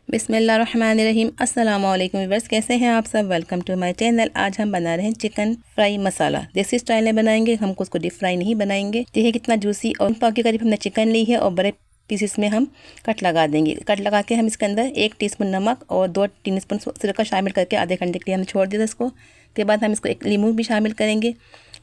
बिस्मिल्लाहिर्रहमानिर्रहीम। अस्सलाम वालेकुम व्यूअर्स, कैसे हैं आप सब। Welcome to my channel. आज हम बना रहे हैं चिकन फ्राई मसाला। देसी स्टाइल में बनाएंगे, हमको उसको डीप फ्राई नहीं बनाएंगे। देखिए कितना जूसी और पाव के करीब हमने चिकन ली है और बड़े पीसेस में हम कट लगा देंगे। कट लगा के हम इसके अंदर 1 टीस्पून नमक और 2 टीस्पून सिरका शामिल करके आधे घंटे के लिए हमने छोड़ दिया इसको। के बाद हम इसको 1 लीमू भी शामिल करेंगे।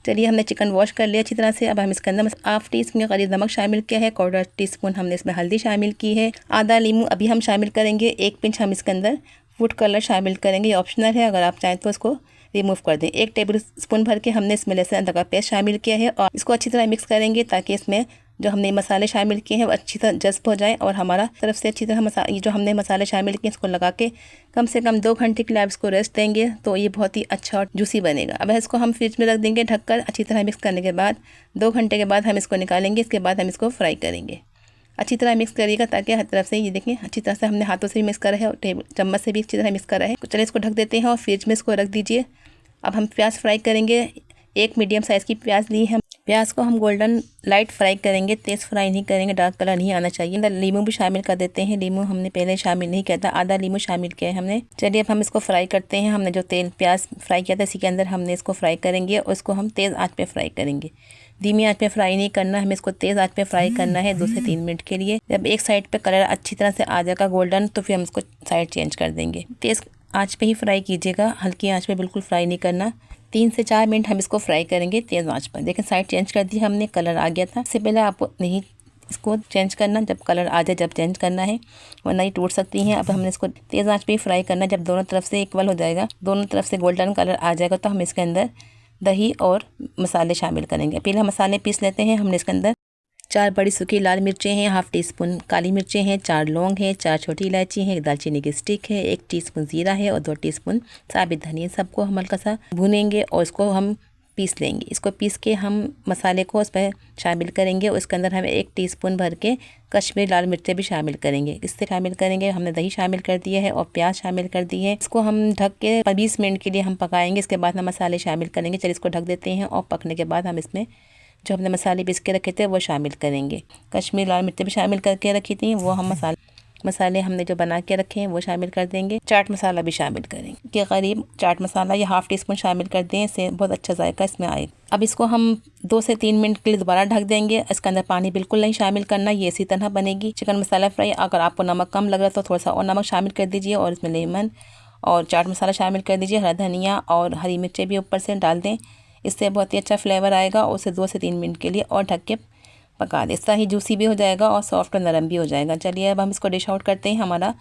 चलिए, हमने चिकन वॉश कर लिया अच्छी तरह से। अब हम इसके अंदर हाफ टी स्पून के करीब नमक शामिल किया है, 1/4 टीस्पून हमने इसमें हल्दी शामिल की है, आधा लीमू अभी हम शामिल करेंगे, 1 पिंच हम इसके अंदर फूड कलर शामिल करेंगे। ये ऑप्शनल है, अगर आप चाहें तो इसको रिमूव कर दें। 1 टेबल स्पून भर के हमने इसमें लहसुन अदरक का पेस्ट शामिल किया है और इसको अच्छी तरह मिक्स करेंगे ताकि इसमें जो हमने मसाले शामिल किए हैं वो अच्छी तरह जज्ब हो जाए और हमारा तरफ से अच्छी तरह ये जो हमने मसाले शामिल किए इसको लगा के कम से कम 2 घंटे के लिए आप इसको रेस्ट देंगे तो ये बहुत ही अच्छा और जूसी बनेगा। अब इसको हम फ्रिज में रख देंगे ढककर। अच्छी तरह मिक्स करने के बाद 2 घंटे के बाद हम इसको निकालेंगे। इसके बाद हम इसको फ्राई करेंगे। अच्छी तरह मिक्स करिएगा ताकि हर तरफ से ये देखें अच्छी तरह से हमने हाथों से भी मिक्स करा है और चम्मच से भी अच्छी तरह मिक्स करा है। चलिए इसको ढक देते हैं और फ्रिज में इसको रख दीजिए। अब हम प्याज फ्राई करेंगे। 1 मीडियम साइज़ की प्याज ली है। प्याज को हम गोल्डन लाइट फ्राई करेंगे, तेज़ फ्राई नहीं करेंगे, डार्क कलर नहीं आना चाहिए। लीमू भी शामिल कर देते हैं। लीमू हमने पहले शामिल नहीं किया था, आधा लीमू शामिल किया है हमने। चलिए अब हम इसको फ्राई करते हैं। हमने जो तेल प्याज फ्राई किया था इसी के अंदर हमने इसको फ्राई करेंगे और इसको हम तेज़ आंच पे फ्राई करेंगे। धीमी आंच पे फ्राई नहीं करना, हमें इसको तेज़ आंच पे फ्राई करना है 2 से 3 मिनट के लिए। जब एक साइड पे कलर अच्छी तरह से आ जाएगा गोल्डन तो फिर हम इसको साइड चेंज कर देंगे। तेज़ आंच पे ही फ्राई कीजिएगा, हल्की आंच पे बिल्कुल फ्राई नहीं करना। 3 से 4 मिनट हम इसको फ्राई करेंगे तेज़ आंच पर। देखें साइड चेंज कर दी हमने, कलर आ गया था। इससे पहले आपको नहीं इसको चेंज करना, जब कलर आ जाए जब चेंज करना है, वरना ये टूट सकती हैं। अब हमने इसको तेज़ आंच पे ही फ्राई करना। जब दोनों तरफ से इक्वल हो जाएगा, दोनों तरफ से गोल्डन कलर आ जाएगा तो हम इसके अंदर दही और मसाले शामिल करेंगे। पहले हम मसाले पीस लेते हैं। हमने इसके अंदर 4 बड़ी सूखी लाल मिर्चें हैं, हाफ टी स्पून काली मिर्चें हैं, 4 लौंग हैं, 4 छोटी इलायची हैं, 1 दालचीनी की स्टिक है, 1 टीस्पून जीरा है और 2 टीस्पून साबित धनिया। सबको हम हल्का सा भूनेंगे और इसको हम पीस लेंगे। इसको पीस के हम मसाले को उस पर शामिल करेंगे और इसके अंदर हमें 1 टीस्पून भर के कश्मीरी लाल मिर्चें भी शामिल करेंगे। इससे शामिल करेंगे, हमने दही शामिल कर दिया है और प्याज शामिल कर दी है। इसको हम ढक के 20 मिनट के लिए हम पकाएंगे। इसके बाद हम मसाले शामिल करेंगे। चलिए इसको ढक देते हैं और पकने के बाद हम इसमें जो हमने मसाले पीस के रखे थे वो शामिल करेंगे। कश्मीरी लाल मिर्च भी शामिल करके रखी थी, वो हम मसाले हमने जो बना के रखे हैं वो शामिल कर देंगे। चाट मसाला भी शामिल करेंगे के करीब चाट मसाला या हाफ टी स्पून शामिल कर दें, इससे बहुत अच्छा जायका इसमें आएगा। अब इसको हम 2 से 3 मिनट के लिए दोबारा ढक देंगे। इसके अंदर पानी बिल्कुल नहीं शामिल करना, ये इसी तरह बनेगी चिकन मसाला फ्राई। अगर आपको नमक कम लग रहा है तो थोड़ा सा और नमक शामिल कर दीजिए और इसमें लेमन और चाट मसाला शामिल कर दीजिए। हरा धनिया और हरी मिर्चें भी ऊपर से डाल दें, इससे बहुत ही अच्छा फ्लेवर आएगा। और उसे 2 से 3 मिनट के लिए और ढक के पका दें। इस तरह ही जूसी भी हो जाएगा और सॉफ्ट और नरम भी हो जाएगा। चलिए अब हम इसको डिश आउट करते हैं। हमारा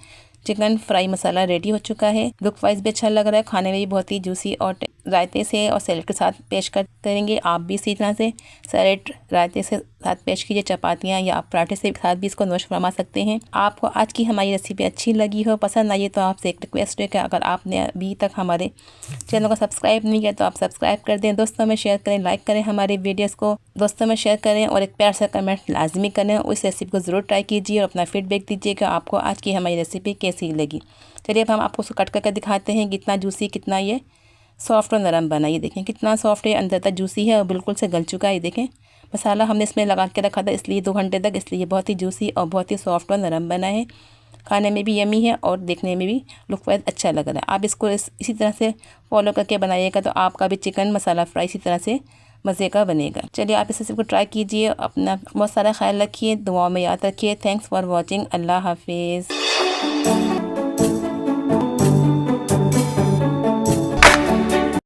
चिकन फ्राई मसाला रेडी हो चुका है। लुक वाइज भी अच्छा लग रहा है, खाने में भी बहुत ही जूसी और रायते से और सैलेड के साथ पेश करेंगे। आप भी इसी तरह से सैलेड रायते से साथ पेश कीजिए, चपातियाँ या आप पराठे से साथ भी इसको नोश फरमा सकते हैं। आपको आज की हमारी रेसिपी अच्छी लगी हो, पसंद आई तो आपसे एक रिक्वेस्ट है कि अगर आपने अभी तक हमारे चैनल को सब्सक्राइब नहीं किया तो आप सब्सक्राइब कर दें, दोस्तों में शेयर करें, लाइक करें, हमारे वीडियोज़ को दोस्तों में शेयर करें और एक प्यार से कमेंट लाजमी करें। उस रेसिपी को ज़रूर ट्राई कीजिए और अपना फीडबैक दीजिए कि आपको आज की हमारी रेसिपी कैसी लगी। चलिए अब हम आपको उसको कट करके दिखाते हैं कितना जूसी, कितना ये सॉफ्ट और नरम बना। ये देखें कितना सॉफ्ट है, अंदर तक जूसी है और बिल्कुल से गल चुका है। ये देखें मसाला हमने इसमें लगा के रखा था इसलिए 2 घंटे तक, इसलिए बहुत ही जूसी और बहुत ही सॉफ्ट और नरम बना है। खाने में भी यमी है और देखने में भी लुक वाइज अच्छा लग रहा है। आप इसको इसी तरह से फॉलो करके बनाइएगा तो आपका भी चिकन मसाला फ्राई इसी तरह से मज़े का बनेगा। चलिए आप इस रेसिपी को ट्राई कीजिए, अपना बहुत सारा ख्याल रखिए, दुआओं में याद रखिए। Thanks for watching. अल्लाह हाफिज़।